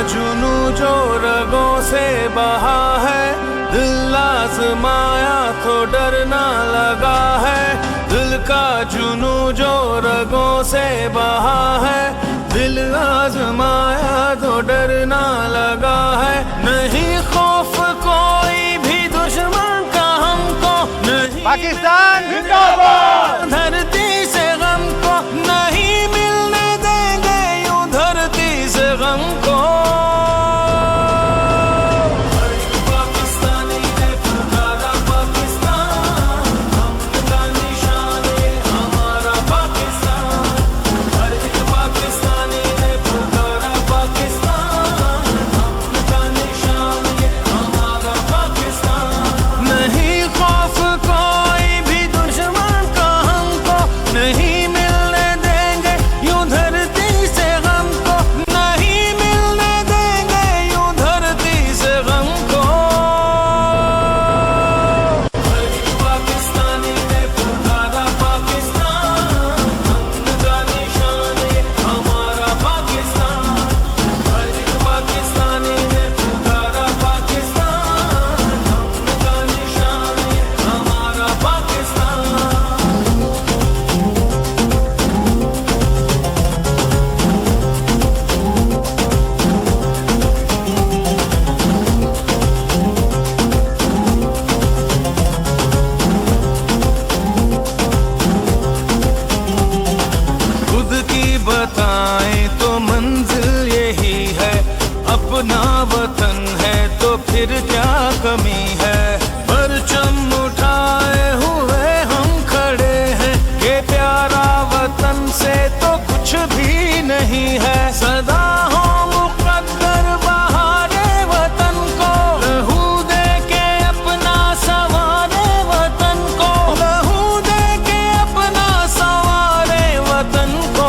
जुनू जो रगों से बहा है, दिल आजमाया तो डरना लगा है। दिल का जुनू जो रगों से बहा है, दिल आजमाया तो डरना लगा है। नहीं खौफ कोई भी दुश्मन का हमको, नहीं पाकिस्तान जिंदाबाद। धरती से गम को नहीं मिलने देंगे, यूं धरती से गम को। बताएं तो मंजिल यही है, अपना वतन है तो फिर क्या कमी है। परचम उठाए हुए हम खड़े हैं, ये प्यारा वतन से तो कुछ भी नहीं है। सदा हो मुकद्दर बहारे वतन को, लहू दे के अपना सवारे वतन को, लहू दे के अपना सवारे वतन को।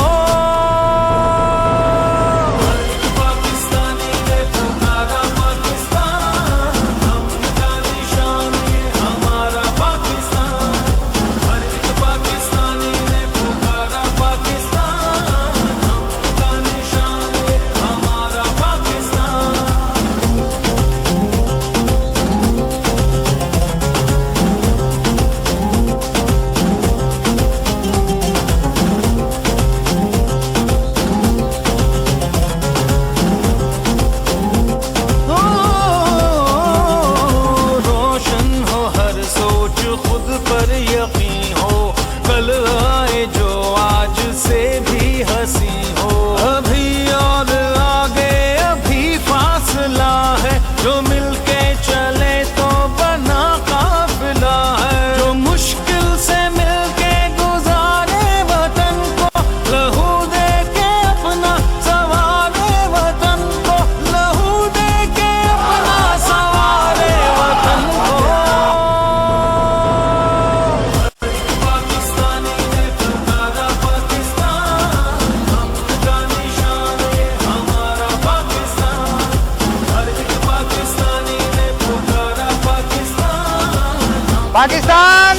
पाकिस्तान